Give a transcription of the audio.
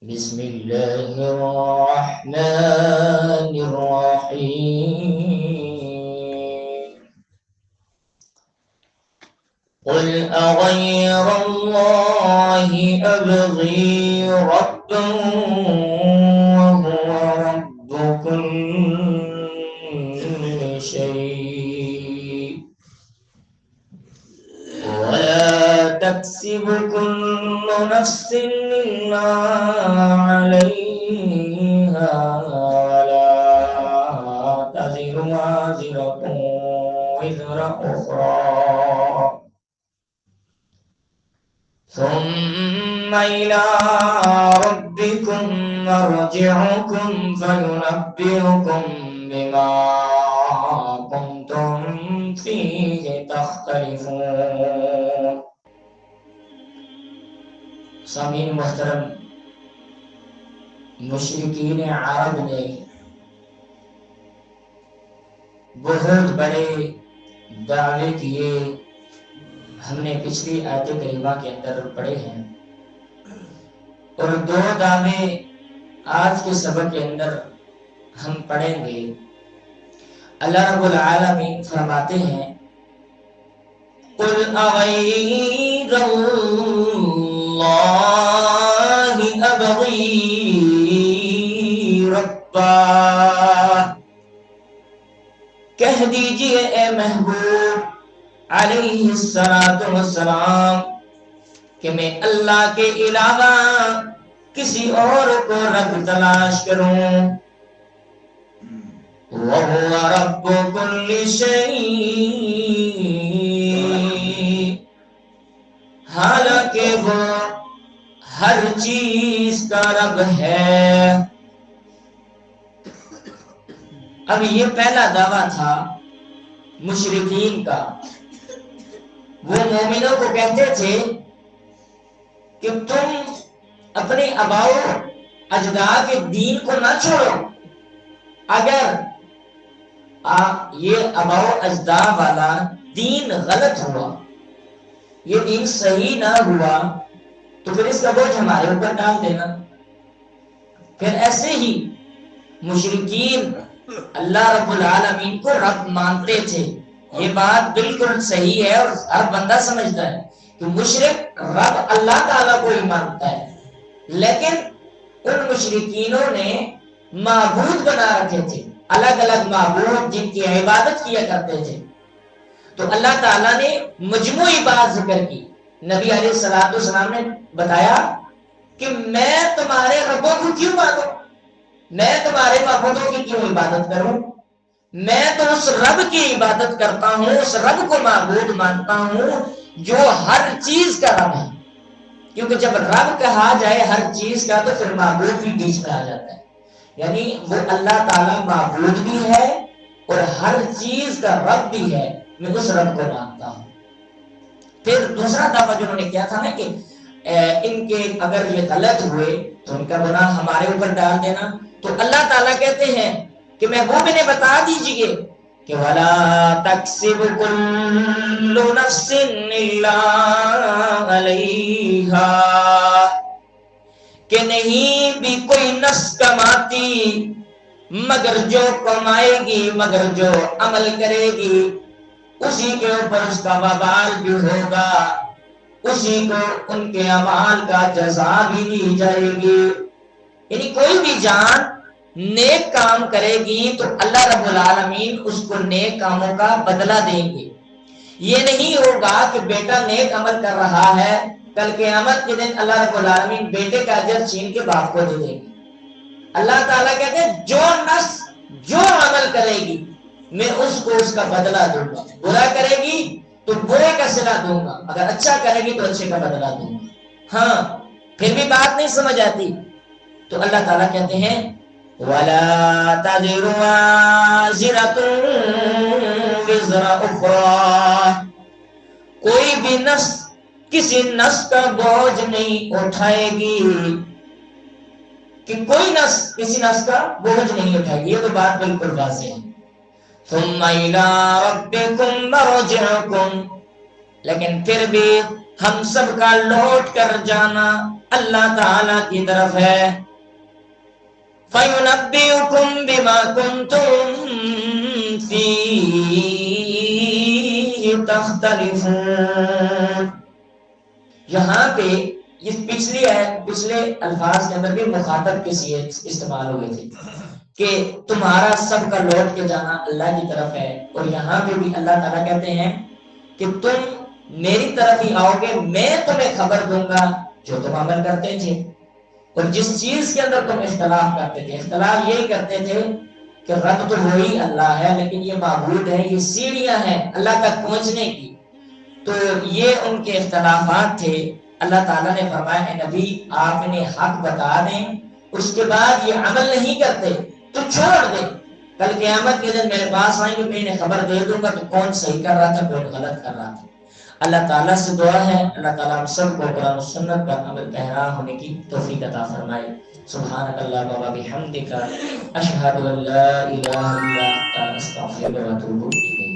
بسم الله الرحمن الرحيم قل أغير الله أبغي ربا وهو رب كل شيء ولا تكسب كل نفس إلا عليها ولا تزر وازرة وزر أخرى ثم إلى ربكم مرجعكم فينبئكم بما كنتم فيه تختلفون. سامعین محترم، مشرکین عرب نے بہت بڑے دعوے کیے، ہم نے پچھلی آیت کریمہ کے اندر پڑھے ہیں، اور دو دعوے آج کے سبق کے اندر ہم پڑھیں گے۔ اللہ رب العالمین فرماتے ہیں قُلْ أَغَيْرَ اللَّهِ أَبْغِي رَبًّا، کہہ دیجئے اے محبوب علیہ السلام کہ میں اللہ کے علاوہ کسی اور کو رب تلاش کروں۔ وَهُوَ رَبُّ كُلِّ شَيْءٍ، حالانکہ وہ ہر چیز کا رب ہے۔ اب یہ پہلا دعویٰ تھا مشرکین کا۔ وہ مومنوں کو کہتے تھے کہ تم اپنے آباؤ اجداد کے دین کو نہ چھوڑو، اگر یہ آباؤ اجداد والا دین غلط ہوا، یہ دین صحیح نہ ہوا، تو پھر اس کا بوجھ ہمارے اوپر ڈال دینا۔ پھر ایسے ہی مشرکین اللہ رب العالمین کو رب مانتے تھے۔ یہ بات بالکل صحیح ہے اور ہر بندہ سمجھتا ہے کہ مشرک رب اللہ تعالیٰ کو ہی مانتا ہے، لیکن ان مشرکینوں نے معبود بنا رکھے تھے، الگ الگ معبود جن کی عبادت کیا کرتے تھے۔ تو اللہ تعالیٰ نے مجموعی بات ذکر کی۔ نبی علیہ السلام نے بتایا کہ میں تمہارے ربوں کو کیوں مانوں، میں تمہارے معبودوں کی کیوں عبادت کروں، میں تو اس رب کی عبادت کرتا ہوں، اس رب کو معبود مانتا ہوں جو ہر چیز کا رب ہے۔ کیونکہ جب رب کہا جائے ہر چیز کا تو پھر معبود بھی بیچ میں آ جاتا ہے، یعنی وہ اللہ تعالیٰ معبود بھی ہے اور ہر چیز کا رب بھی ہے، میں اس رب کو مانتا ہوں۔ پھر دوسرا دعویٰ جو انہوں نے کیا تھا نا کہ ان کے اگر یہ غلط ہوئے تو ان کا گناہ ہمارے اوپر ڈال دینا، تو اللہ تعالیٰ کہتے ہیں کہ محبوب انہیں بتا دیجئے کہ وَلَا تَكْسِبُ كُلُّ نَفْسٍ إِلَّا عَلَيْهَا، کہ نہیں بھی کوئی نفس کماتی مگر جو کمائے گی، مگر جو عمل کرے گی اسی کے اوپر اس کا وبال بھی ہوگا، اسی کو ان کے اعمال کا جزا بھی دی جائے گی۔ یعنی کوئی بھی جان نیک کام کرے گی تو اللہ رب العالمین اس کو نیک کاموں کا بدلہ دیں گے۔ یہ نہیں ہوگا کہ بیٹا نیک عمل کر رہا ہے، کل قیامت کے دن اللہ رب العالمین بیٹے کا اجر چھین کے باپ کو دے دیں گے۔ اللہ تعالیٰ کہتے ہیں جو نفس جو عمل کرے گی میں اس کو اس کا بدلہ دوں گا، برا کرے گی تو برے کا صلہ دوں گا، اگر اچھا کرے گی تو اچھے کا بدلہ دوں گا۔ ہاں پھر بھی بات نہیں سمجھ آتی تو اللہ تعالیٰ کہتے ہیں وَلَا تَزِرُ وَازِرَةٌ وِزْرَ أُخْرَىٰ، کوئی بھی نفس کسی نفس کا بوجھ نہیں اٹھائے گی، کہ کوئی نفس کسی نفس کا بوجھ نہیں اٹھائے گی، یہ تو بات بالکل واضح ہے۔ ثُمَّ إِلَىٰ رَبِّكُمْ مَرْجِعُكُمْ، لیکن پھر بھی ہم سب کا لوٹ کر جانا اللہ تعالی کی طرف ہے. فَيُنَبِّئُكُم بِمَا كُنتُم فِيهِ تَخْتَلِفُونَ. یہاں پہ یہ پچھلے الفاظ کے اندر بھی مخاطب کے لیے استعمال ہوئے تھے کہ تمہارا سب کا لوٹ کے جانا اللہ کی طرف ہے. اور یہاں پہ بھی اللہ تعالیٰ کہتے ہیں کہ تم میری طرف ہی آؤ گے, میں تمہیں خبر دوں گا جو تم عمل کرتے تھے. اور جس چیز کے اندر تم اختلاف کرتے تھے, اختلاف یہی کرتے تھے کہ رب تو وہی اللہ ہے لیکن یہ معبود ہے, یہ سیڑھیاں ہیں اللہ تک پہنچنے کی. تو یہ ان کے اختلافات تھے. اللہ تعالیٰ نے فرمایا اے نبی آپ انہیں حق بتا دیں, اس کے بعد یہ عمل نہیں کرتے تو چھوڑ دیں, کل قیامت کے دن میرے پاس آئیں گے, میں انہیں خبر دے دوں گا کہ کون صحیح کر رہا تھا کون غلط کر رہا تھا. اللہ تعالیٰ سے دعا ہے اللہ تعالیٰ ہم سب کو قرآن و سنت پر عمل پیرا ہونے کی توفیق عطا فرمائے. سبحانک اللہم و بحمدک اشہد ان لا الہ الا انت استغفرک و اتوب الیک.